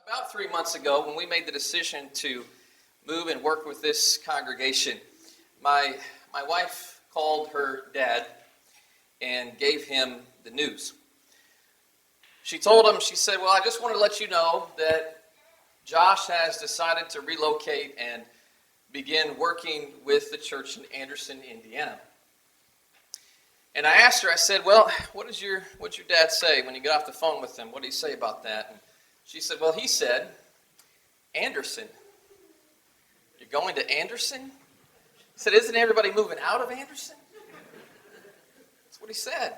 About 3 months ago, when we made the decision to move and work with this congregation, my wife called her dad and gave him the news. She told him, she said, well, I just want to let you know that Josh has decided to relocate and begin working with the church in Anderson, Indiana. And I asked her, I said, well, what'd your dad say when you got off the phone with him? What did he say about that? And she said, well, he said, Anderson. You're going to Anderson? He said, isn't everybody moving out of Anderson? That's what he said.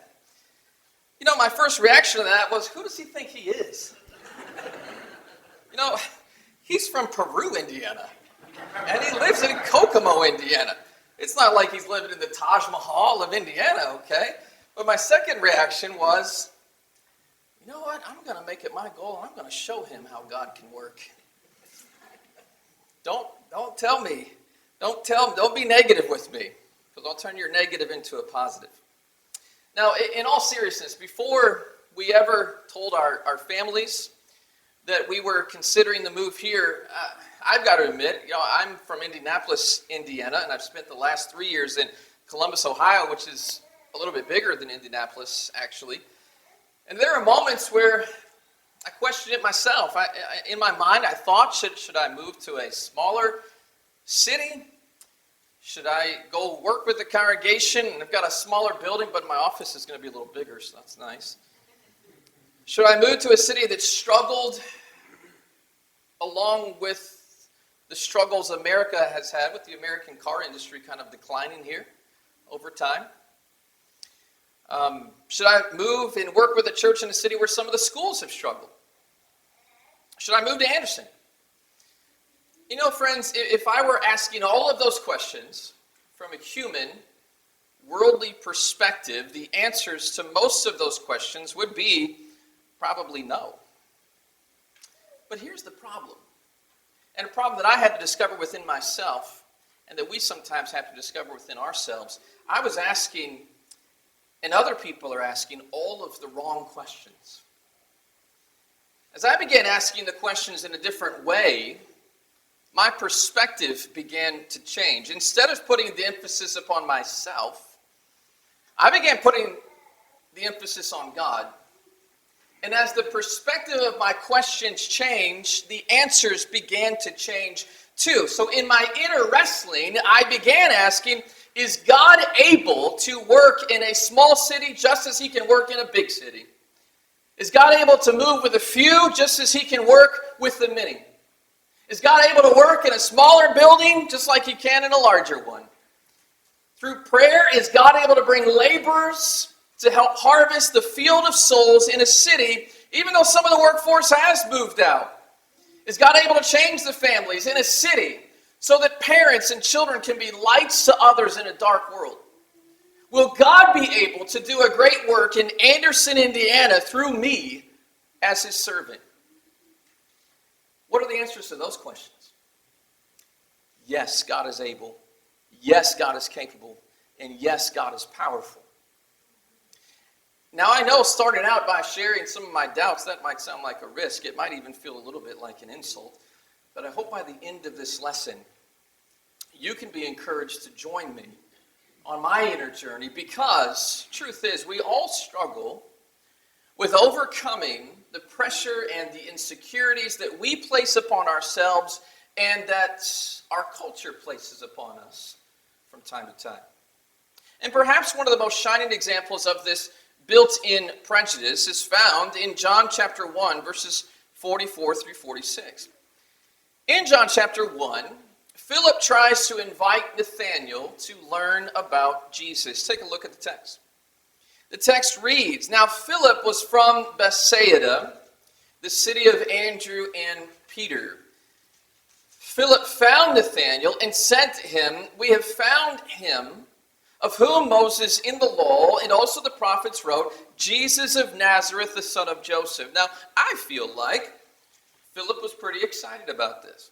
You know, my first reaction to that was, who does he think he is? You know, he's from Peru, Indiana. And he lives in Kokomo, Indiana. It's not like he's living in the Taj Mahal of Indiana, okay? But my second reaction was, you know what? I'm going to make it my goal. I'm going to show him how God can work. Don't tell me. Don't be negative with me, because I'll turn your negative into a positive. Now, in all seriousness, before we ever told our families that we were considering the move here, I've got to admit, you know, I'm from Indianapolis, Indiana, and I've spent the last 3 years in Columbus, Ohio, which is a little bit bigger than Indianapolis, actually. And there are moments where I question it myself. In my mind, I thought, should I move to a smaller city? Should I go work with the congregation? And I've got a smaller building, but my office is going to be a little bigger, so that's nice. Should I move to a city that struggled along with the struggles America has had with the American car industry kind of declining here over time? Should I move and work with a church in a city where some of the schools have struggled? Should I move to Anderson? You know, friends, if I were asking all of those questions from a human, worldly perspective, the answers to most of those questions would be probably no. But here's the problem, and a problem that I had to discover within myself, and that we sometimes have to discover within ourselves. I was asking, and other people are asking, all of the wrong questions. As I began asking the questions in a different way, my perspective began to change. Instead of putting the emphasis upon myself, I began putting the emphasis on God. And as the perspective of my questions changed, the answers began to change too. So in my inner wrestling, I began asking, is God able to work in a small city just as he can work in a big city? Is God able to move with a few just as he can work with the many? Is God able to work in a smaller building just like he can in a larger one? Through prayer, is God able to bring laborers to help harvest the field of souls in a city, even though some of the workforce has moved out? Is God able to change the families in a city so that parents and children can be lights to others in a dark world? Will God be able to do a great work in Anderson, Indiana through me as his servant? What are the answers to those questions? Yes, God is able. Yes, God is capable. And yes, God is powerful. Now, I know starting out by sharing some of my doubts, that might sound like a risk. It might even feel a little bit like an insult. But I hope by the end of this lesson, you can be encouraged to join me on my inner journey, because truth is, we all struggle with overcoming the pressure and the insecurities that we place upon ourselves and that our culture places upon us from time to time. And perhaps one of the most shining examples of this built-in prejudice is found in John chapter 1, verses 44 through 46. In John chapter 1, Philip tries to invite Nathanael to learn about Jesus. Take a look at the text. The text reads, "Now Philip was from Bethsaida, the city of Andrew and Peter. Philip found Nathanael and said to him, 'We have found him of whom Moses in the law and also the prophets wrote, Jesus of Nazareth, the son of Joseph.'" Now, I feel like Philip was pretty excited about this.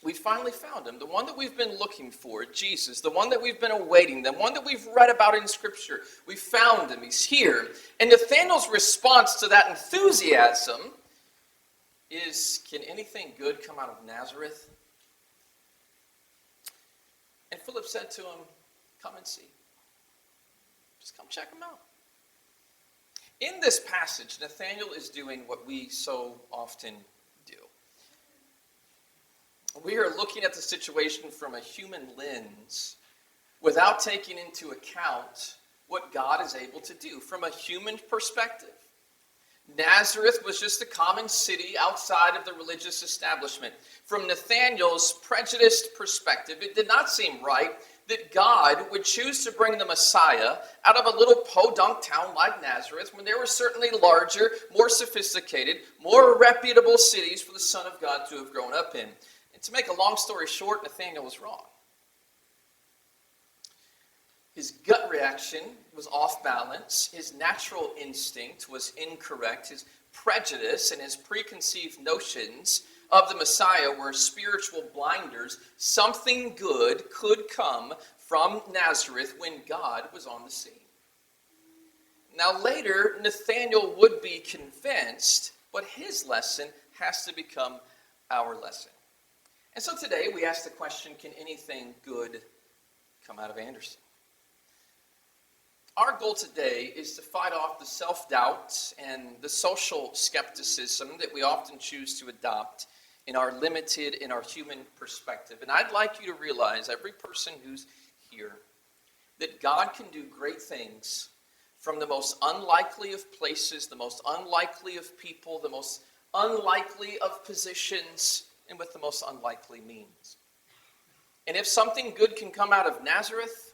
We finally found him, the one that we've been looking for, Jesus, the one that we've been awaiting, the one that we've read about in Scripture. We found him. He's here. And Nathanael's response to that enthusiasm is, can anything good come out of Nazareth? And Philip said to him, come and see. Just come check him out. In this passage, Nathanael is doing what we so often do. We are looking at the situation from a human lens without taking into account what God is able to do from a human perspective. Nazareth was just a common city outside of the religious establishment. From Nathanael's prejudiced perspective, it did not seem right that God would choose to bring the Messiah out of a little podunk town like Nazareth when there were certainly larger, more sophisticated, more reputable cities for the Son of God to have grown up in. And to make a long story short, Nathanael was wrong. His gut reaction was off balance. His natural instinct was incorrect. His prejudice and his preconceived notions of the Messiah were spiritual blinders. Something good could come from Nazareth when God was on the scene. Now later, Nathanael would be convinced, but his lesson has to become our lesson. And so today we ask the question, can anything good come out of Anderson? Our goal today is to fight off the self-doubt and the social skepticism that we often choose to adopt in our limited, in our human perspective. And I'd like you to realize, every person who's here, that God can do great things from the most unlikely of places, the most unlikely of people, the most unlikely of positions, and with the most unlikely means. And if something good can come out of Nazareth,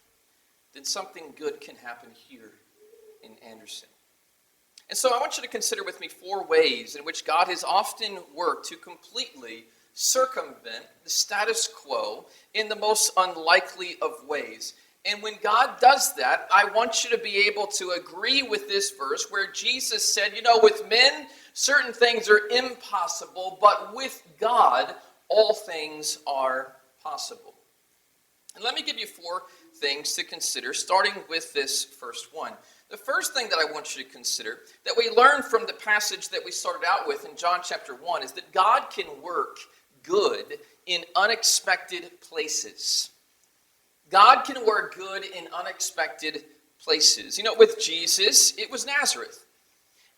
then something good can happen here in Anderson. And so I want you to consider with me 4 ways in which God has often worked to completely circumvent the status quo in the most unlikely of ways. And when God does that, I want you to be able to agree with this verse where Jesus said, with men, certain things are impossible, but with God, all things are possible. And let me give you 4 things to consider, starting with this first one. The first thing that I want you to consider, that we learn from the passage that we started out with in John chapter 1, is that God can work good in unexpected places. God can work good in unexpected places. With Jesus, it was Nazareth.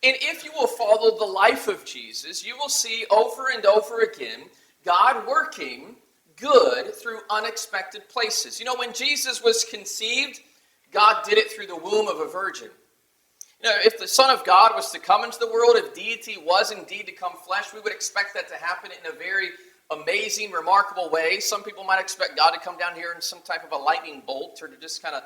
And if you will follow the life of Jesus, you will see over and over again God working good through unexpected places. When Jesus was conceived, God did it through the womb of a virgin. If the Son of God was to come into the world, if deity was indeed to come flesh, we would expect that to happen in a very amazing, remarkable way. Some people might expect God to come down here in some type of a lightning bolt, or to just kind of,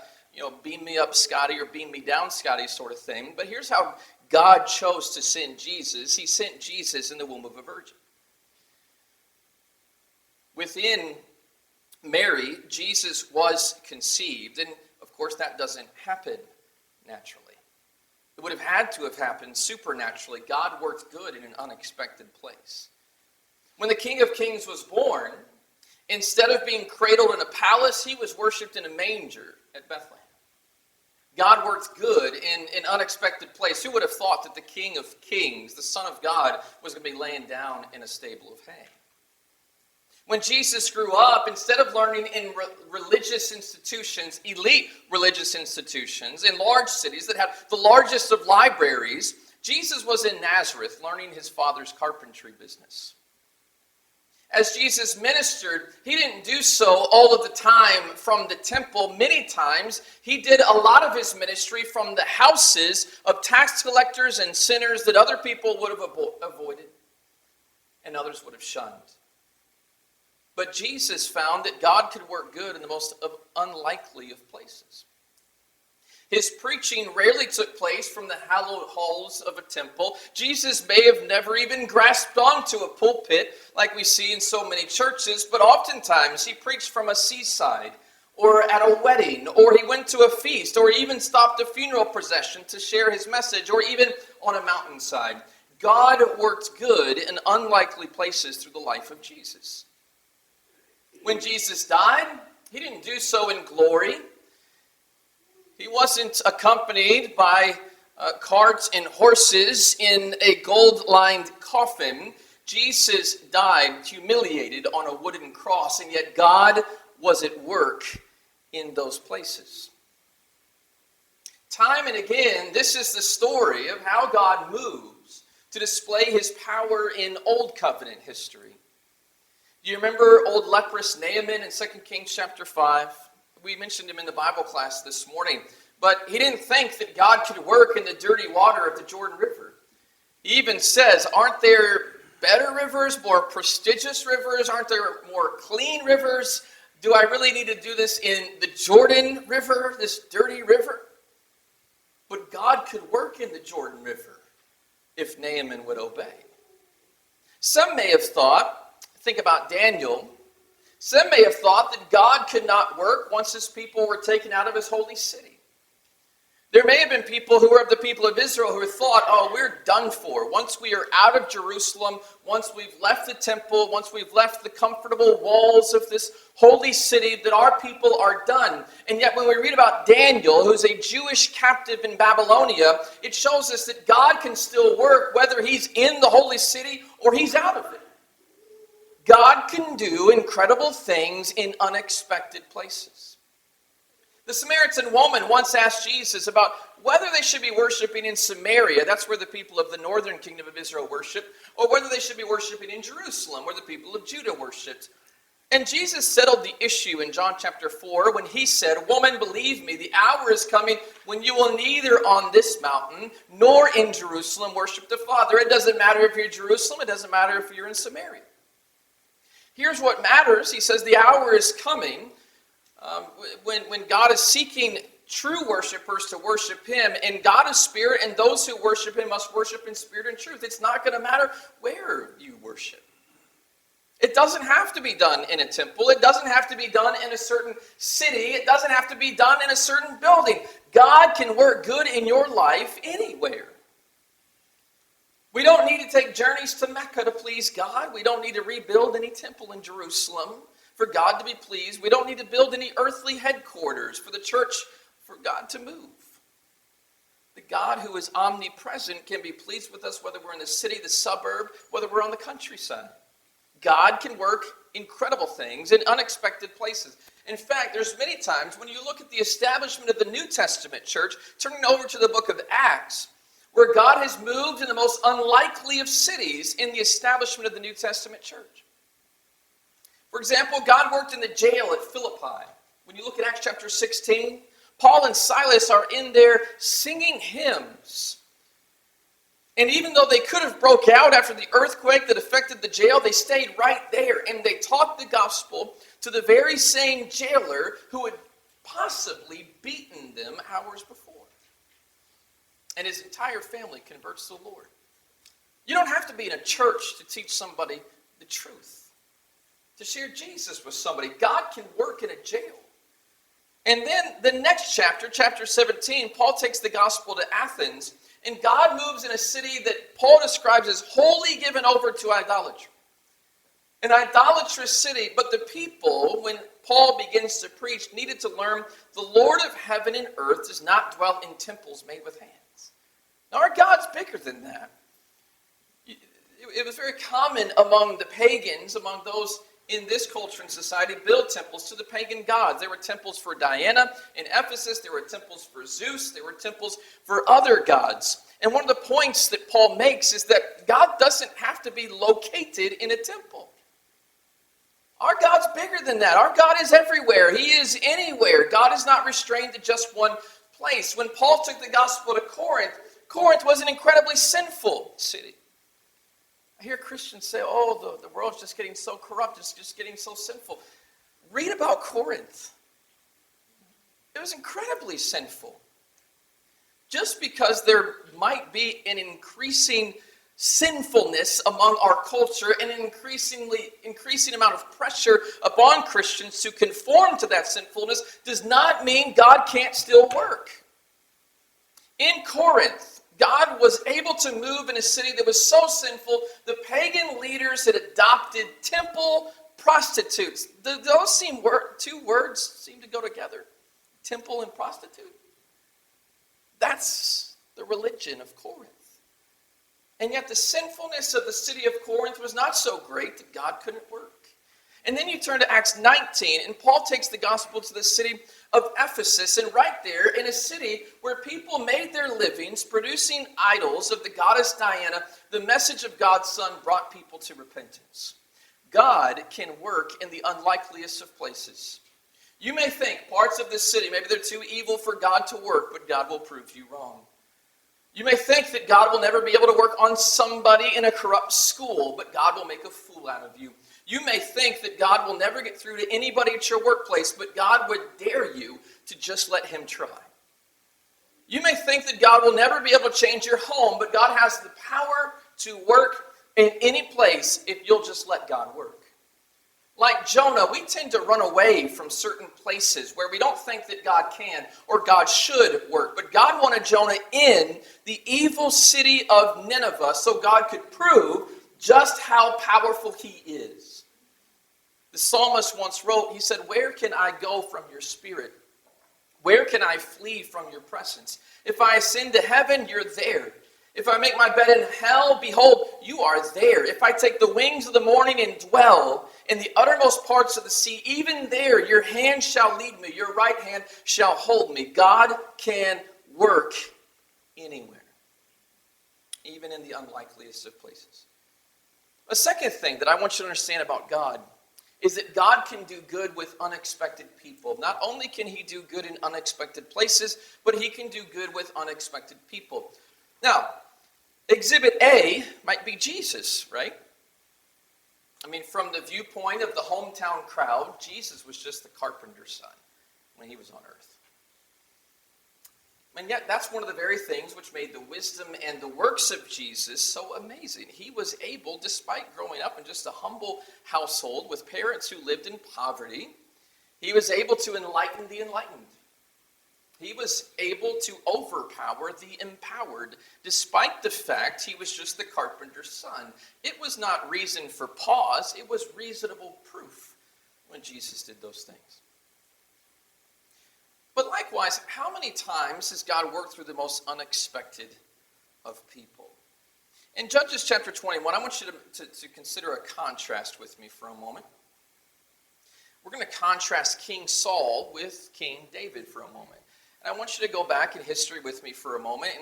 beam me up, Scotty, or beam me down, Scotty, sort of thing. But here's how God chose to send Jesus. He sent Jesus in the womb of a virgin. Within Mary, Jesus was conceived, and of course that doesn't happen naturally. It would have had to have happened supernaturally. God worked good in an unexpected place. When the King of Kings was born, instead of being cradled in a palace, he was worshipped in a manger at Bethlehem. God worked good in an unexpected place. Who would have thought that the King of Kings, the Son of God, was going to be laying down in a stable of hay? When Jesus grew up, instead of learning in religious institutions, elite religious institutions, in large cities that had the largest of libraries, Jesus was in Nazareth learning his father's carpentry business. As Jesus ministered, he didn't do so all of the time from the temple. Many times, he did a lot of his ministry from the houses of tax collectors and sinners that other people would have avoided and others would have shunned. But Jesus found that God could work good in the most unlikely of places. His preaching rarely took place from the hallowed halls of a temple. Jesus may have never even grasped onto a pulpit like we see in so many churches, but oftentimes he preached from a seaside or at a wedding, or he went to a feast, or even stopped a funeral procession to share his message, or even on a mountainside. God worked good in unlikely places through the life of Jesus. When Jesus died, he didn't do so in glory. He wasn't accompanied by carts and horses in a gold-lined coffin. Jesus died humiliated on a wooden cross, and yet God was at work in those places. Time and again, this is the story of how God moves to display his power in Old Covenant history. Do you remember old leprous Naaman in 2 Kings chapter 5? We mentioned him in the Bible class this morning. But he didn't think that God could work in the dirty water of the Jordan River. He even says, aren't there better rivers, more prestigious rivers? Aren't there more clean rivers? Do I really need to do this in the Jordan River, this dirty river? But God could work in the Jordan River if Naaman would obey. Some may have thought, think about Daniel, some may have thought that God could not work once his people were taken out of his holy city. There may have been people who were of the people of Israel who thought, oh, we're done for. Once we are out of Jerusalem, once we've left the temple, once we've left the comfortable walls of this holy city, that our people are done. And yet when we read about Daniel, who's a Jewish captive in Babylonia, it shows us that God can still work whether he's in the holy city or he's out of it. God can do incredible things in unexpected places. The Samaritan woman once asked Jesus about whether they should be worshiping in Samaria, that's where the people of the northern kingdom of Israel worship, or whether they should be worshiping in Jerusalem, where the people of Judah worshipped. And Jesus settled the issue in John chapter 4 when he said, "Woman, believe me, the hour is coming when you will neither on this mountain nor in Jerusalem worship the Father." It doesn't matter if you're in Jerusalem, it doesn't matter if you're in Samaria. Here's what matters. He says the hour is coming when God is seeking true worshipers to worship him, and God is spirit, and those who worship him must worship in spirit and truth. It's not going to matter where you worship. It doesn't have to be done in a temple. It doesn't have to be done in a certain city. It doesn't have to be done in a certain building. God can work good in your life anywhere. We don't need to take journeys to Mecca to please God. We don't need to rebuild any temple in Jerusalem for God to be pleased. We don't need to build any earthly headquarters for the church for God to move. The God who is omnipresent can be pleased with us whether we're in the city, the suburb, whether we're on the countryside. God can work incredible things in unexpected places. In fact, there's many times when you look at the establishment of the New Testament church, turning over to the book of Acts, where God has moved in the most unlikely of cities in the establishment of the New Testament church. For example, God worked in the jail at Philippi. When you look at Acts chapter 16, Paul and Silas are in there singing hymns. And even though they could have broke out after the earthquake that affected the jail, they stayed right there and they taught the gospel to the very same jailer who had possibly beaten them hours before. And his entire family converts to the Lord. You don't have to be in a church to teach somebody the truth, to share Jesus with somebody. God can work in a jail. And then the next chapter, chapter 17, Paul takes the gospel to Athens, and God moves in a city that Paul describes as wholly given over to idolatry. An idolatrous city, but the people, when Paul begins to preach, needed to learn the Lord of heaven and earth does not dwell in temples made with hands. Now, our God's bigger than that. It was very common among the pagans, among those in this culture and society, build temples to the pagan gods. There were temples for Diana in Ephesus. There were temples for Zeus. There were temples for other gods. And one of the points that Paul makes is that God doesn't have to be located in a temple. Our God's bigger than that. Our God is everywhere. He is anywhere. God is not restrained to just one place. When Paul took the gospel to Corinth, Corinth was an incredibly sinful city. I hear Christians say, oh, the world's just getting so corrupt, it's just getting so sinful. Read about Corinth. It was incredibly sinful. Just because there might be an increasing sinfulness among our culture and an increasing amount of pressure upon Christians to conform to that sinfulness does not mean God can't still work. In Corinth, God was able to move in a city that was so sinful, the pagan leaders had adopted temple prostitutes. Those two words seem to go together. Temple and prostitute. That's the religion of Corinth. And yet the sinfulness of the city of Corinth was not so great that God couldn't work. And then you turn to Acts 19, and Paul takes the gospel to the city of Ephesus. And right there, in a city where people made their livings producing idols of the goddess Diana, the message of God's Son brought people to repentance. God can work in the unlikeliest of places. You may think parts of this city, maybe they're too evil for God to work, but God will prove you wrong. You may think that God will never be able to work on somebody in a corrupt school, but God will make a fool out of you. You may think that God will never get through to anybody at your workplace, but God would dare you to just let him try. You may think that God will never be able to change your home, but God has the power to work in any place if you'll just let God work. Like Jonah, we tend to run away from certain places where we don't think that God can or God should work. But God wanted Jonah in the evil city of Nineveh so God could prove just how powerful he is. The psalmist once wrote, he said, "Where can I go from your spirit? Where can I flee from your presence? If I ascend to heaven, you're there. If I make my bed in hell, behold, you are there. If I take the wings of the morning and dwell in the uttermost parts of the sea, even there your hand shall lead me, your right hand shall hold me." God can work anywhere, even in the unlikeliest of places. A second thing that I want you to understand about God is that God can do good with unexpected people. Not only can he do good in unexpected places, but he can do good with unexpected people. Now, Exhibit A might be Jesus, right? I mean, from the viewpoint of the hometown crowd, Jesus was just the carpenter's son when he was on earth. And yet, that's one of the very things which made the wisdom and the works of Jesus so amazing. He was able, despite growing up in just a humble household with parents who lived in poverty, he was able to enlighten the enlightened. He was able to overpower the empowered, despite the fact he was just the carpenter's son. It was not reason for pause, it was reasonable proof when Jesus did those things. But likewise, how many times has God worked through the most unexpected of people? In Judges chapter 21, I want you to consider a contrast with me for a moment. We're going to contrast King Saul with King David for a moment. And I want you to go back in history with me for a moment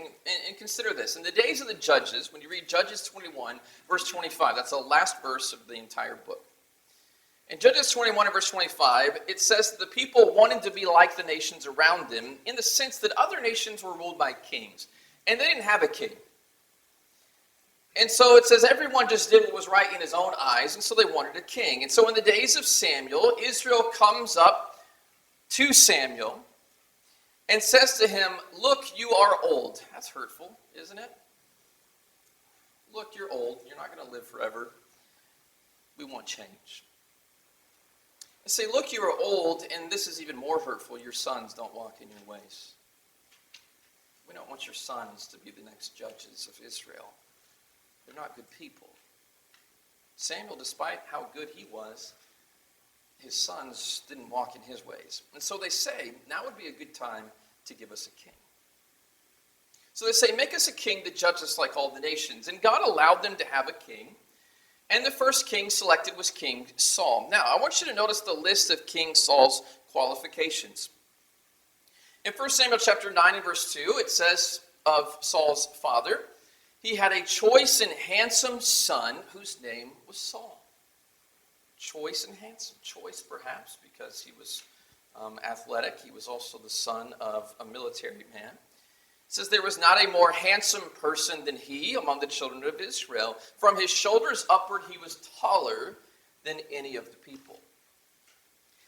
and consider this. In the days of the Judges, when you read Judges 21, verse 25, that's the last verse of the entire book. In Judges 21 and verse 25, it says that the people wanted to be like the nations around them in the sense that other nations were ruled by kings, and they didn't have a king. And so it says everyone just did what was right in his own eyes, and so they wanted a king. And so in the days of Samuel, Israel comes up to Samuel and says to him, "Look, you are old." That's hurtful, isn't it? Look, you're old. You're not going to live forever. We want change. And say, "Look, you are old," and this is even more hurtful, "your sons don't walk in your ways." We don't want your sons to be the next judges of Israel. They're not good people. Samuel, despite how good he was, his sons didn't walk in his ways. And so they say, now would be a good time to give us a king. So they say, "Make us a king that judges us like all the nations." And God allowed them to have a king. And the first king selected was King Saul. Now, I want you to notice the list of King Saul's qualifications. In 1 Samuel chapter 9 and verse 2, it says of Saul's father, he had a choice and handsome son whose name was Saul. Choice and handsome. Choice, perhaps, because he was athletic. He was also the son of a military man. It says there was not a more handsome person than he among the children of Israel. From his shoulders upward, he was taller than any of the people.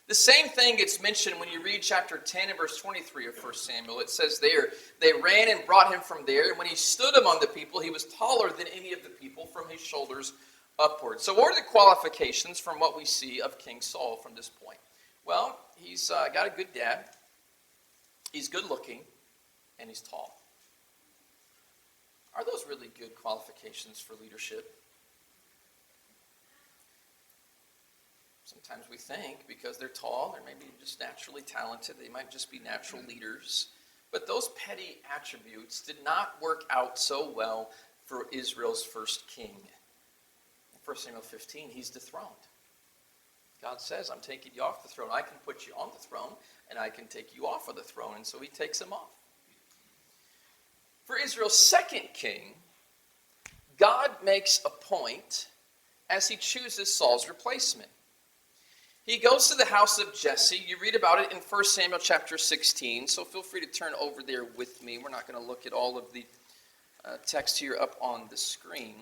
The same thing gets mentioned when you read chapter 10 and verse 23 of 1 Samuel. It says there, they ran and brought him from there, and when he stood among the people, he was taller than any of the people from his shoulders upward. So what are the qualifications from what we see of King Saul from this point? Well, he's got a good dad, he's good looking, and he's tall. Are those really good qualifications for leadership? Sometimes we think because they're tall, they're maybe just naturally talented, they might just be natural leaders. But those petty attributes did not work out so well for Israel's first king. In 1 Samuel 15, he's dethroned. God says, I'm taking you off the throne. I can put you on the throne, and I can take you off of the throne. And so he takes him off. For Israel's second king, God makes a point as he chooses Saul's replacement. He goes to the house of Jesse. You read about it in 1 Samuel chapter 16, so feel free to turn over there with me. We're not going to look at all of the text here up on the screen.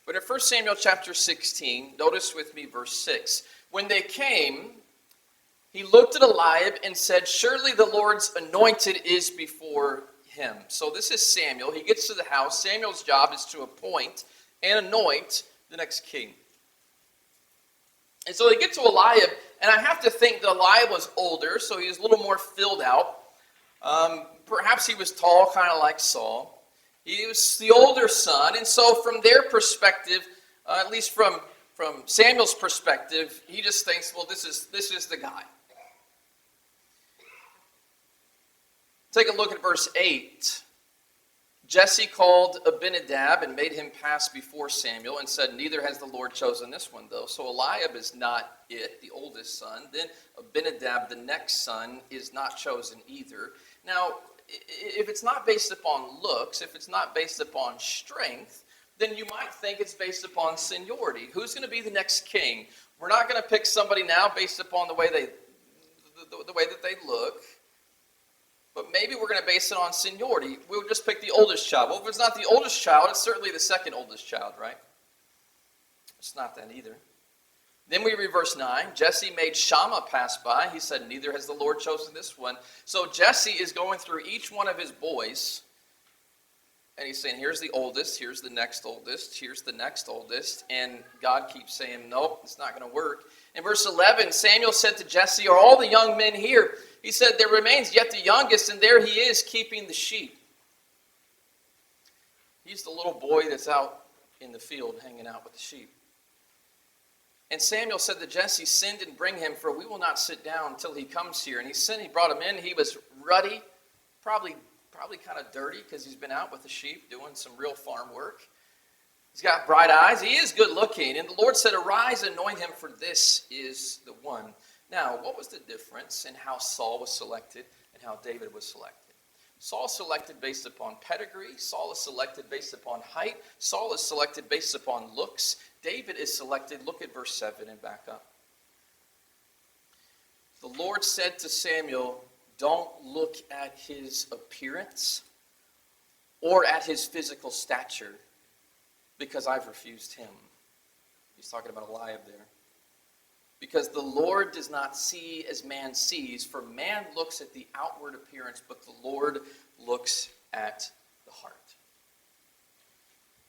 But in 1 Samuel chapter 16, notice with me verse 6. When they came, he looked at Eliab and said, surely the Lord's anointed is before him. So this is Samuel. He gets to the house. Samuel's job is to appoint and anoint the next king. And so they get to Eliab, and I have to think that Eliab was older, so he was a little more filled out. Perhaps he was tall, kind of like Saul. He was the older son, and so from their perspective, at least from Samuel's perspective, he just thinks, well, this is the guy. Take a look at verse 8. Jesse called Abinadab and made him pass before Samuel and said, neither has the Lord chosen this one, though. So Eliab is not it, the oldest son. Then Abinadab, the next son, is not chosen either. Now, if it's not based upon looks, if it's not based upon strength, then you might think it's based upon seniority. Who's going to be the next king? We're not going to pick somebody now based upon the way that they look. But maybe we're going to base it on seniority. We'll just pick the oldest child. Well, if it's not the oldest child, it's certainly the second oldest child, right? It's not that either. Then we read verse 9. Jesse made Shammah pass by. He said, neither has the Lord chosen this one. So Jesse is going through each one of his boys. And he's saying, here's the oldest, here's the next oldest, here's the next oldest. And God keeps saying, nope, it's not going to work. In verse 11, Samuel said to Jesse, are all the young men here? He said, there remains yet the youngest, and there he is keeping the sheep. He's the little boy that's out in the field hanging out with the sheep. And Samuel said to Jesse, send and bring him, for we will not sit down until he comes here. And he sent, he brought him in. He was ruddy, probably kind of dirty because he's been out with the sheep doing some real farm work. He's got bright eyes. He is good looking. And the Lord said, arise, anoint him, for this is the one. Now, what was the difference in how Saul was selected and how David was selected? Saul is selected based upon pedigree. Saul is selected based upon height. Saul is selected based upon looks. David is selected, look at verse 7 and back up. The Lord said to Samuel, don't look at his appearance or at his physical stature, because I've refused him. He's talking about Eliab there. Because the Lord does not see as man sees, for man looks at the outward appearance, but the Lord looks at the heart.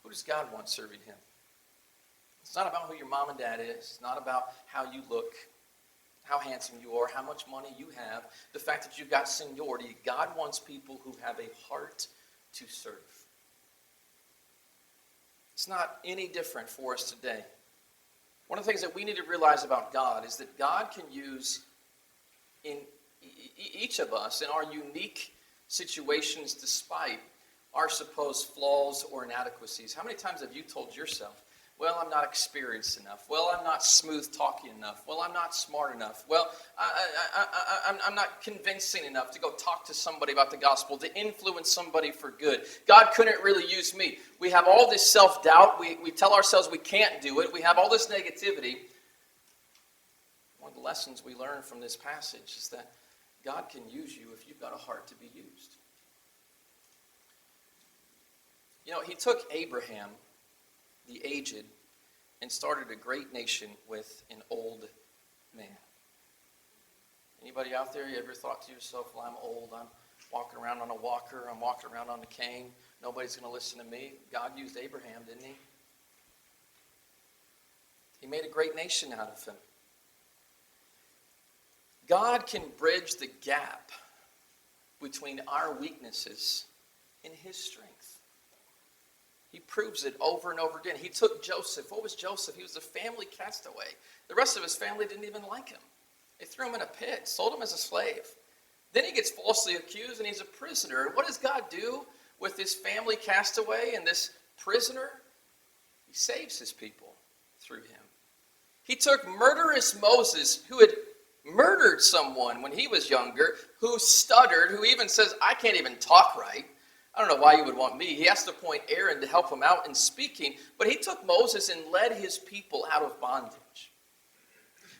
Who does God want serving him? It's not about who your mom and dad is. It's not about how you look, how handsome you are, how much money you have, the fact that you've got seniority. God wants people who have a heart to serve. It's not any different for us today. One of the things that we need to realize about God is that God can use in each of us in our unique situations despite our supposed flaws or inadequacies. How many times have you told yourself, well, I'm not experienced enough. Well, I'm not smooth talking enough. Well, I'm not smart enough. Well, I'm not convincing enough to go talk to somebody about the gospel, to influence somebody for good. God couldn't really use me. We have all this self-doubt. We tell ourselves we can't do it. We have all this negativity. One of the lessons we learn from this passage is that God can use you if you've got a heart to be used. You know, he took Abraham, the aged, and started a great nation with an old man. Anybody out there, you ever thought to yourself, well, I'm old, I'm walking around on a walker, I'm walking around on a cane, nobody's going to listen to me? God used Abraham, didn't he? He made a great nation out of him. God can bridge the gap between our weaknesses and his strength. He proves it over and over again. He took Joseph. What was Joseph? He was a family castaway. The rest of his family didn't even like him. They threw him in a pit, sold him as a slave. Then he gets falsely accused and he's a prisoner. And what does God do with his family cast away and this prisoner, he saves his people through him. He took murderous Moses, who had murdered someone when he was younger, who stuttered, who even says, I can't even talk right. I don't know why you would want me. He has to appoint Aaron to help him out in speaking. But he took Moses and led his people out of bondage.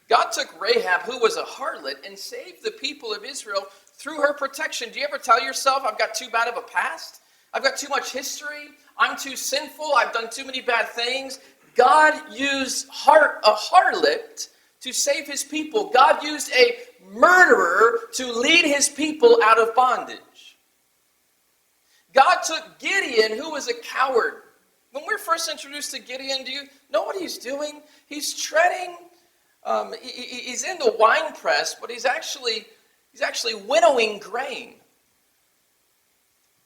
God took Rahab, who was a harlot, and saved the people of Israel through her protection. Do you ever tell yourself, I've got too bad of a past? I've got too much history. I'm too sinful. I've done too many bad things. God used a harlot to save his people. God used a murderer to lead his people out of bondage. God took Gideon, who was a coward. When we're first introduced to Gideon, do you know what he's doing? He's treading, he's in the wine press, but he's actually winnowing grain.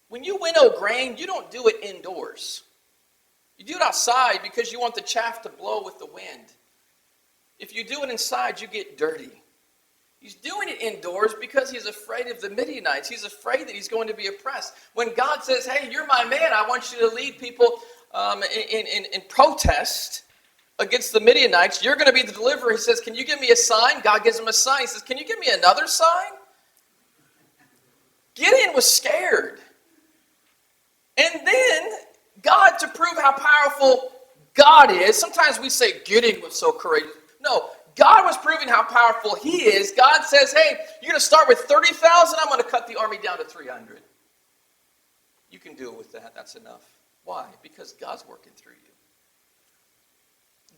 When you winnow grain, you don't do it indoors. You do it outside because you want the chaff to blow with the wind. If you do it inside, you get dirty. He's doing it indoors because he's afraid of the Midianites. He's afraid that he's going to be oppressed. When God says, hey, you're my man, I want you to lead people in protest against the Midianites. You're going to be the deliverer. He says, can you give me a sign? God gives him a sign. He says, can you give me another sign? Gideon was scared. And then God, to prove how powerful God is, sometimes we say Gideon was so courageous. No, God was proving how powerful he is. God says, hey, you're going to start with 30,000. I'm going to cut the army down to 300. You can do it with that. That's enough. Why? Because God's working through you.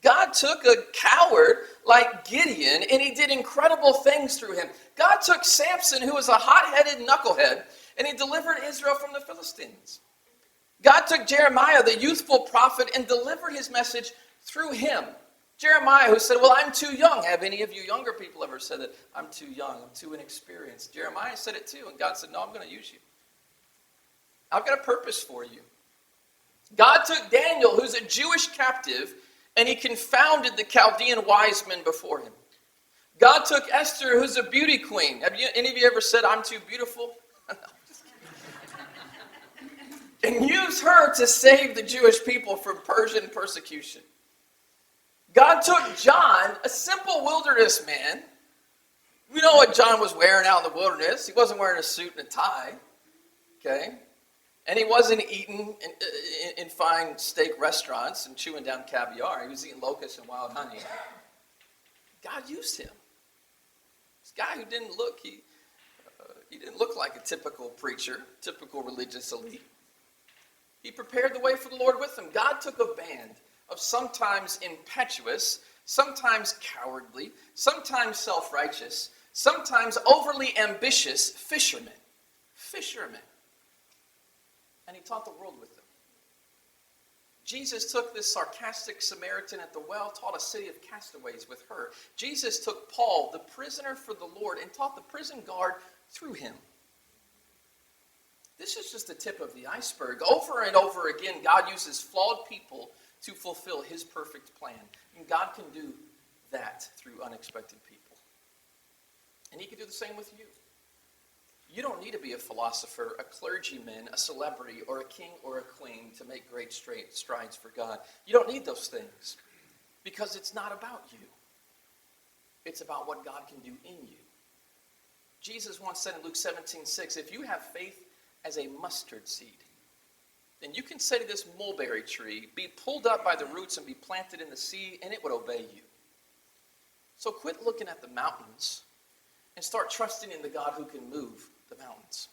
God took a coward like Gideon, and he did incredible things through him. God took Samson, who was a hot-headed knucklehead, and he delivered Israel from the Philistines. God took Jeremiah, the youthful prophet, and delivered his message through him. Jeremiah, who said, well, I'm too young. Have any of you younger people ever said that? I'm too young. I'm too inexperienced. Jeremiah said it too, and God said, no, I'm going to use you. I've got a purpose for you. God took Daniel, who's a Jewish captive, and he confounded the Chaldean wise men before him. God took Esther, who's a beauty queen. Have any of you ever said, I'm too beautiful? And used her to save the Jewish people from Persian persecution. God took John, a simple wilderness man. We know what John was wearing out in the wilderness. He wasn't wearing a suit and a tie. Okay? And he wasn't eating in fine steak restaurants and chewing down caviar. He was eating locusts and wild honey. God used him. This guy who didn't look, he didn't look like a typical preacher, typical religious elite. He prepared the way for the Lord with him. God took a band of sometimes impetuous, sometimes cowardly, sometimes self-righteous, sometimes overly ambitious fishermen. Fishermen. And he taught the world with them. Jesus took this sarcastic Samaritan at the well, taught a city of castaways with her. Jesus took Paul, the prisoner for the Lord, and taught the prison guard through him. This is just the tip of the iceberg. Over and over again, God uses flawed people to fulfill his perfect plan. And God can do that through unexpected people. And he can do the same with you. You don't need to be a philosopher, a clergyman, a celebrity, or a king or a queen to make great strides for God. You don't need those things because it's not about you. It's about what God can do in you. Jesus once said in Luke 17:6, if you have faith as a mustard seed, then you can say to this mulberry tree, be pulled up by the roots and be planted in the sea, and it would obey you. So quit looking at the mountains and start trusting in the God who can move the mountains.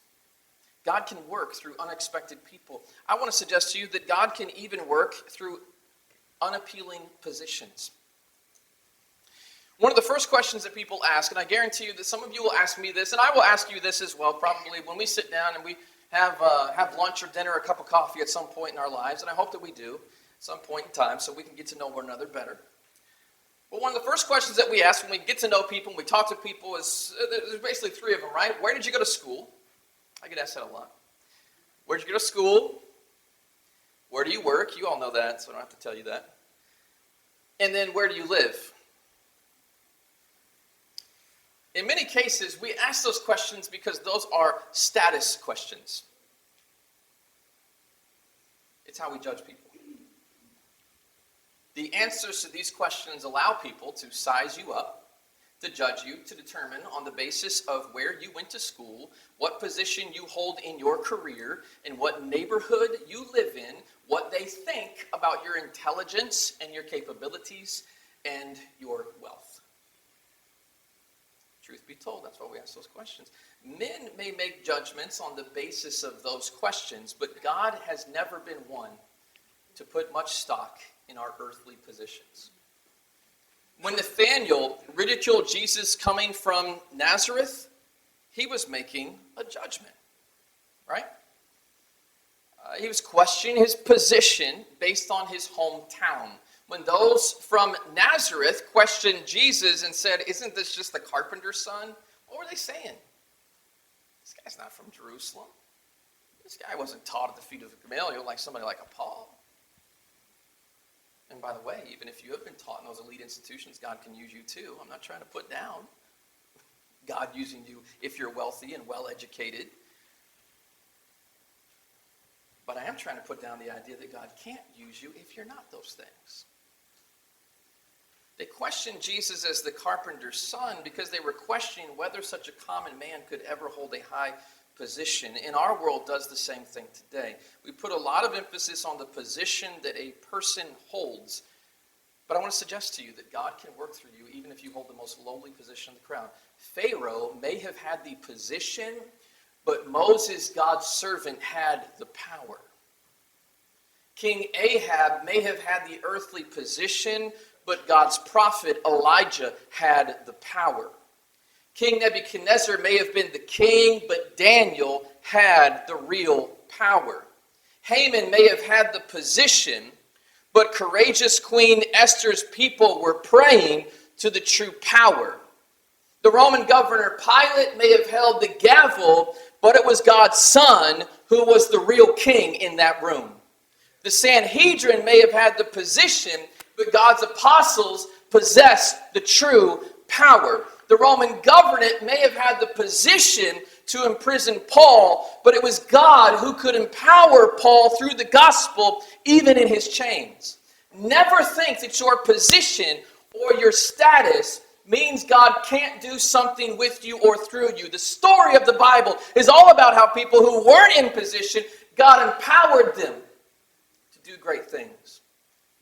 God can work through unexpected people. I want to suggest to you that God can even work through unappealing positions. One of the first questions that people ask, and I guarantee you that some of you will ask me this, and I will ask you this as well, probably when we sit down and we have lunch or dinner, a cup of coffee at some point in our lives, and I hope that we do at some point in time so we can get to know one another better. But one of the first questions that we ask when we get to know people, when we talk to people, is there's basically three of them, right? Where did you go to school? I get asked that a lot. Where did you go to school? Where do you work? You all know that, so I don't have to tell you that. And then where do you live? In many cases, we ask those questions because those are status questions. It's how we judge people. The answers to these questions allow people to size you up, to judge you, to determine on the basis of where you went to school, what position you hold in your career, and what neighborhood you live in, what they think about your intelligence and your capabilities and your wealth. Truth be told, that's why we ask those questions. Men may make judgments on the basis of those questions, but God has never been one to put much stock in our earthly positions. When Nathanael ridiculed Jesus coming from Nazareth, he was making a judgment, right? He was questioning his position based on his hometown. When those from Nazareth questioned Jesus and said, "Isn't this just the carpenter's son?" What were they saying? This guy's not from Jerusalem. This guy wasn't taught at the feet of Gamaliel like somebody like a Paul. And by the way, even if you have been taught in those elite institutions, God can use you too. I'm not trying to put down God using you if you're wealthy and well-educated. But I am trying to put down the idea that God can't use you if you're not those things. They questioned Jesus as the carpenter's son because they were questioning whether such a common man could ever hold a high position. And our world does the same thing today. We put a lot of emphasis on the position that a person holds. But I want to suggest to you that God can work through you even if you hold the most lowly position in the crowd. Pharaoh may have had the position, but Moses, God's servant, had the power. King Ahab may have had the earthly position, but God's prophet Elijah had the power. King Nebuchadnezzar may have been the king, but Daniel had the real power. Haman may have had the position, but courageous Queen Esther's people were praying to the true power. The Roman governor Pilate may have held the gavel, but it was God's son who was the real king in that room. The Sanhedrin may have had the position, but God's apostles possessed the true power. The Roman government may have had the position to imprison Paul, but it was God who could empower Paul through the gospel, even in his chains. Never think that your position or your status means God can't do something with you or through you. The story of the Bible is all about how people who weren't in position, God empowered them to do great things.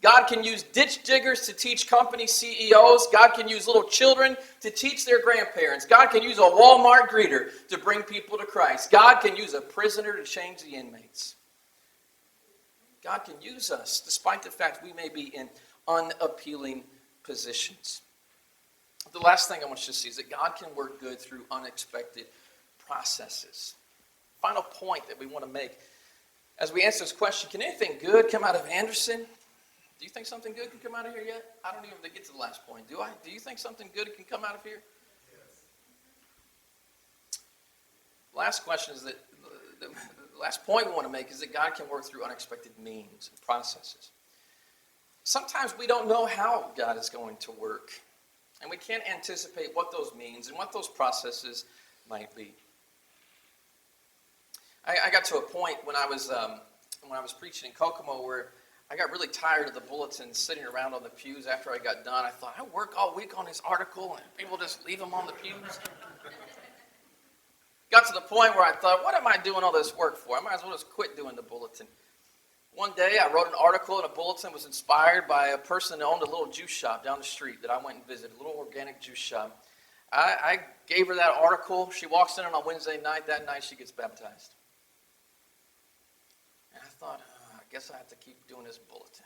God can use ditch diggers to teach company CEOs. God can use little children to teach their grandparents. God can use a Walmart greeter to bring people to Christ. God can use a prisoner to change the inmates. God can use us despite the fact we may be in unappealing positions. The last thing I want you to see is that God can work good through unexpected processes. Final point that we want to make as we answer this question, can anything good come out of Anderson? Do you think something good can come out of here yet? I don't even get to the last point, do I? Do you think something good can come out of here? Yes. Last question is that the last point we want to make is that God can work through unexpected means and processes. Sometimes we don't know how God is going to work, and we can't anticipate what those means and what those processes might be. I got to a point when I was preaching in Kokomo where I got really tired of the bulletins sitting around on the pews after I got done. I thought, I work all week on this article and people just leave them on the pews. Got to the point where I thought, what am I doing all this work for? I might as well just quit doing the bulletin. One day I wrote an article and a bulletin was inspired by a person that owned a little juice shop down the street that I went and visited, a little organic juice shop. I gave her that article. She walks in on a Wednesday night. That night she gets baptized. And I thought, I guess I have to keep doing this bulletin.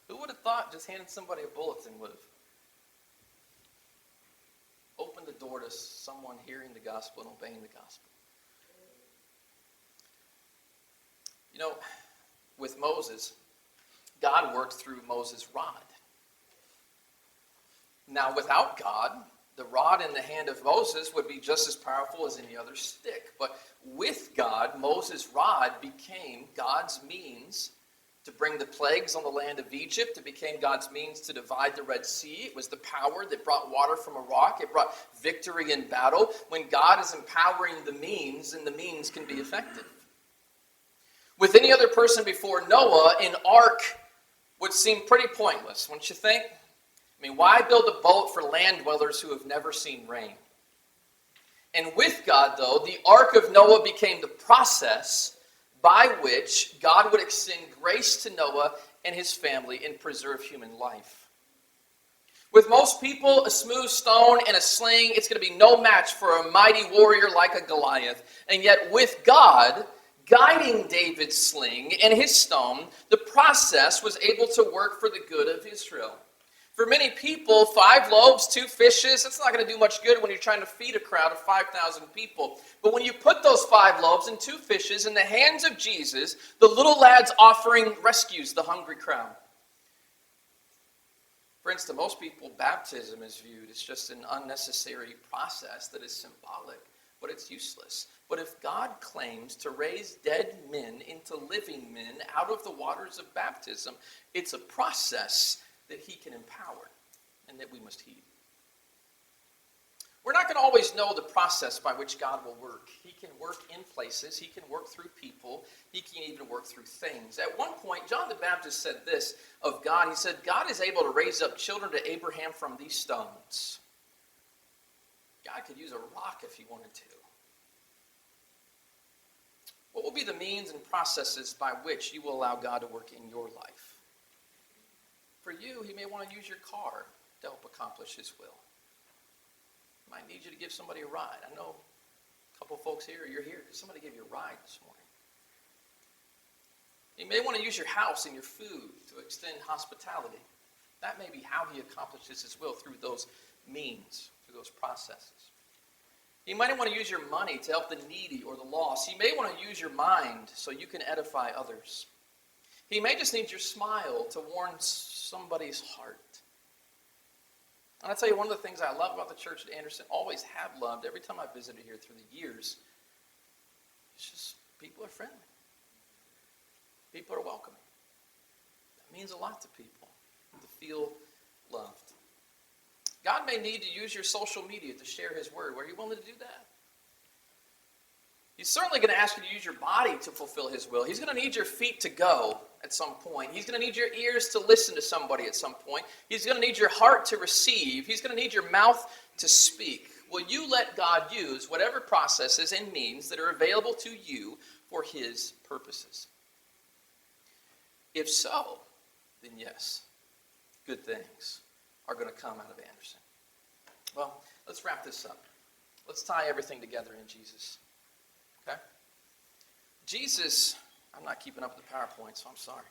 Who would have thought just handing somebody a bulletin would have opened the door to someone hearing the gospel and obeying the gospel? You know, with Moses, God worked through Moses' rod. Now, without God, the rod in the hand of Moses would be just as powerful as any other stick. But with God, Moses' rod became God's means to bring the plagues on the land of Egypt. It became God's means to divide the Red Sea. It was the power that brought water from a rock. It brought victory in battle. When God is empowering the means, then the means can be effective. With any other person before Noah, an ark would seem pretty pointless, wouldn't you think? I mean, why build a boat for land dwellers who have never seen rain? And with God, though, the ark of Noah became the process by which God would extend grace to Noah and his family and preserve human life. With most people, a smooth stone and a sling, it's going to be no match for a mighty warrior like a Goliath. And yet with God guiding David's sling and his stone, the process was able to work for the good of Israel. For many people, 5 loaves, 2 fishes, that's not going to do much good when you're trying to feed a crowd of 5,000 people. But when you put those 5 loaves and 2 fishes in the hands of Jesus, the little lad's offering rescues the hungry crowd. Friends, to most people, baptism is viewed as just an unnecessary process that is symbolic, but it's useless. But if God claims to raise dead men into living men out of the waters of baptism, it's a process that he can empower and that we must heed. We're not going to always know the process by which God will work. He can work in places. He can work through people. He can even work through things. At one point, John the Baptist said this of God. He said, God is able to raise up children to Abraham from these stones. God could use a rock if he wanted to. What will be the means and processes by which you will allow God to work in your life? For you, he may want to use your car to help accomplish his will. He might need you to give somebody a ride. I know a couple of folks here, you're here because somebody gave you a ride this morning. He may want to use your house and your food to extend hospitality. That may be how he accomplishes his will, through those means, through those processes. He might want to use your money to help the needy or the lost. He may want to use your mind so you can edify others. He may just need your smile to warm somebody's heart. And I'll tell you, one of the things I love about the church at Anderson, always have loved, every time I've visited here through the years, it's just people are friendly. People are welcoming. That means a lot to people, to feel loved. God may need to use your social media to share his word. Are you willing to do that? He's certainly going to ask you to use your body to fulfill his will. He's going to need your feet to go at some point. He's going to need your ears to listen to somebody at some point. He's going to need your heart to receive. He's going to need your mouth to speak. Will you let God use whatever processes and means that are available to you for his purposes? If so, then yes, good things are going to come out of Anderson. Well, let's wrap this up. Let's tie everything together in Jesus. Okay? Jesus, I'm not keeping up with the PowerPoint, so I'm sorry.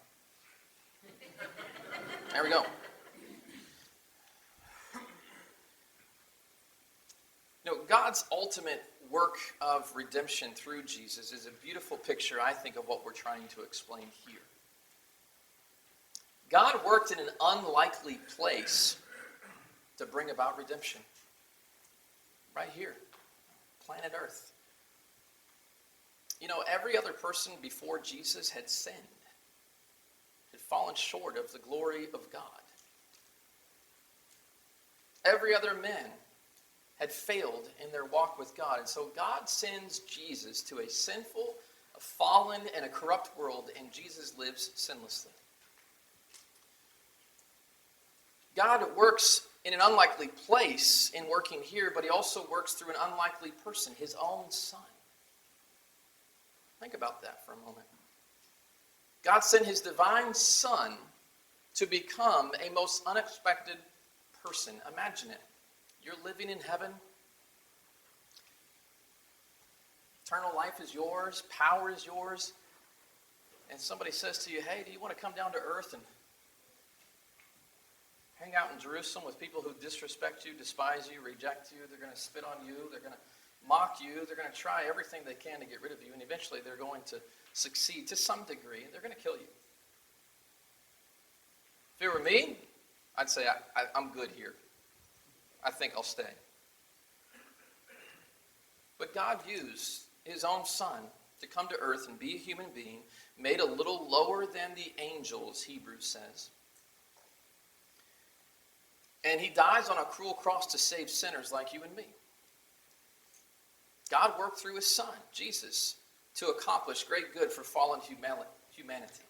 There we go. You know, God's ultimate work of redemption through Jesus is a beautiful picture, I think, of what we're trying to explain here. God worked in an unlikely place to bring about redemption. Right here, planet Earth. You know, every other person before Jesus had sinned, had fallen short of the glory of God. Every other man had failed in their walk with God. And so God sends Jesus to a sinful, a fallen, and a corrupt world, and Jesus lives sinlessly. God works in an unlikely place in working here, but he also works through an unlikely person, his own son. Think about that for a moment. God sent his divine son to become a most unexpected person. Imagine it. You're living in heaven. Eternal life is yours. Power is yours. And somebody says to you, hey, do you want to come down to earth and hang out in Jerusalem with people who disrespect you, despise you, reject you? They're going to spit on you. They're going to mock you. They're going to try everything they can to get rid of you. And eventually they're going to succeed to some degree. And they're going to kill you. If it were me, I'd say, I'm good here. I think I'll stay. But God used his own son to come to earth and be a human being, made a little lower than the angels, Hebrews says. And he dies on a cruel cross to save sinners like you and me. God worked through his son, Jesus, to accomplish great good for fallen humanity.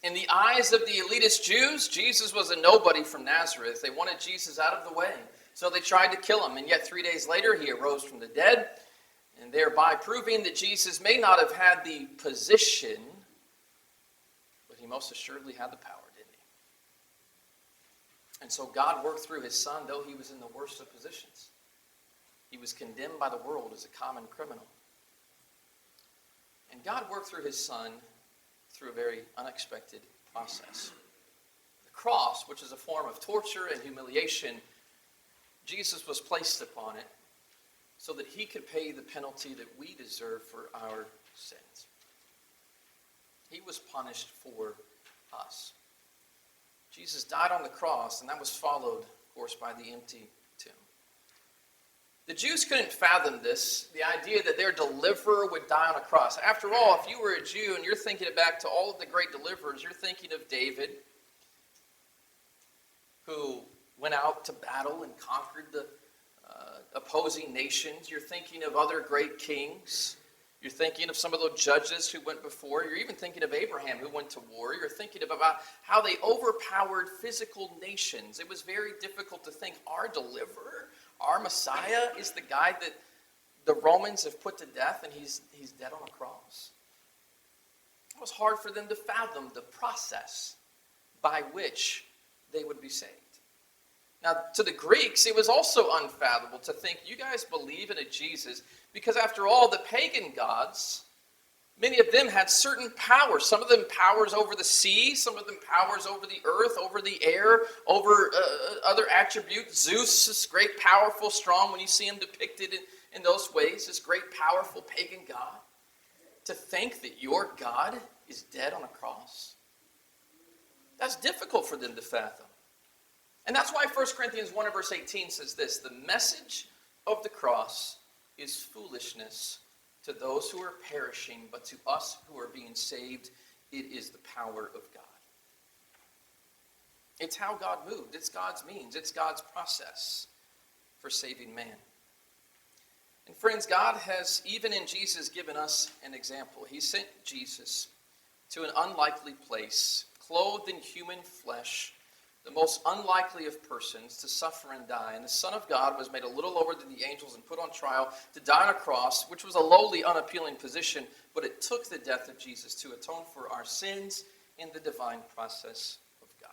In the eyes of the elitist Jews, Jesus was a nobody from Nazareth. They wanted Jesus out of the way, so they tried to kill him. And yet 3 days later, he arose from the dead, and thereby proving that Jesus may not have had the position, but he most assuredly had the power, didn't he? And so God worked through his son, though he was in the worst of positions. He was condemned by the world as a common criminal. And God worked through his son through a very unexpected process. The cross, which is a form of torture and humiliation, Jesus was placed upon it so that he could pay the penalty that we deserve for our sins. He was punished for us. Jesus died on the cross, and that was followed, of course, by the empty tomb. The Jews couldn't fathom this, the idea that their deliverer would die on a cross. After all, if you were a Jew and you're thinking back to all of the great deliverers, you're thinking of David, who went out to battle and conquered the opposing nations. You're thinking of other great kings. You're thinking of some of those judges who went before. You're even thinking of Abraham who went to war. You're thinking about how they overpowered physical nations. It was very difficult to think our deliverer, our Messiah, is the guy that the Romans have put to death, and he's dead on a cross. It was hard for them to fathom the process by which they would be saved. Now, to the Greeks, it was also unfathomable to think, you guys believe in a Jesus, because after all, the pagan gods, many of them had certain powers. Some of them powers over the sea, some of them powers over the earth, over the air, over other attributes. Zeus is great, powerful, strong, when you see him depicted in those ways, this great, powerful pagan god. To think that your God is dead on a cross, that's difficult for them to fathom. And that's why 1 Corinthians 1 and verse 18 says this: the message of the cross is foolishness to those who are perishing, but to us who are being saved, it is the power of God. It's how God moved. It's God's means. It's God's process for saving man. And friends, God has, even in Jesus, given us an example. He sent Jesus to an unlikely place, clothed in human flesh, the most unlikely of persons, to suffer and die. And the Son of God was made a little lower than the angels and put on trial to die on a cross, which was a lowly, unappealing position, but it took the death of Jesus to atone for our sins in the divine process of God.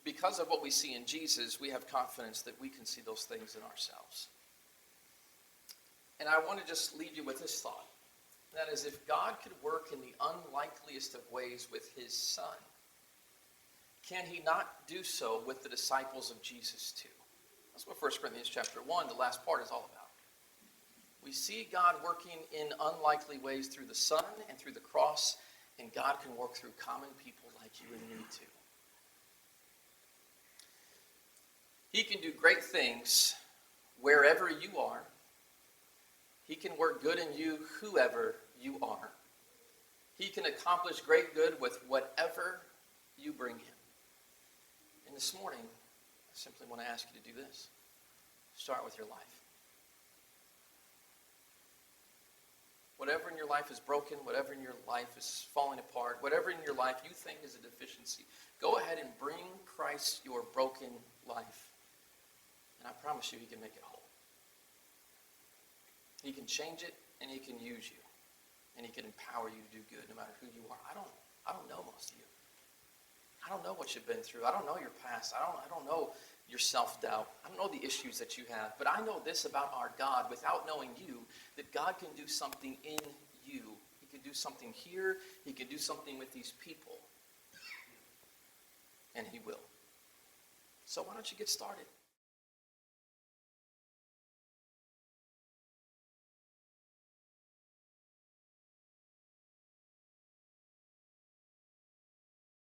Because of what we see in Jesus, we have confidence that we can see those things in ourselves. And I want to just leave you with this thought. That is, if God could work in the unlikeliest of ways with his son, can he not do so with the disciples of Jesus too? That's what 1 Corinthians chapter 1, the last part, is all about. We see God working in unlikely ways through the Son and through the cross, and God can work through common people like you and me too. He can do great things wherever you are. He can work good in you, whoever you are. He can accomplish great good with whatever you bring him. And this morning, I simply want to ask you to do this. Start with your life. Whatever in your life is broken, whatever in your life is falling apart, whatever in your life you think is a deficiency, go ahead and bring Christ your broken life. And I promise you, he can make it whole. He can change it, and he can use you. And he can empower you to do good no matter who you are. I don't know most of you. I don't know what you've been through. I don't know your past. I don't know your self-doubt. I don't know the issues that you have. But I know this about our God, without knowing you, that God can do something in you. He can do something here. He can do something with these people. And he will. So why don't you get started?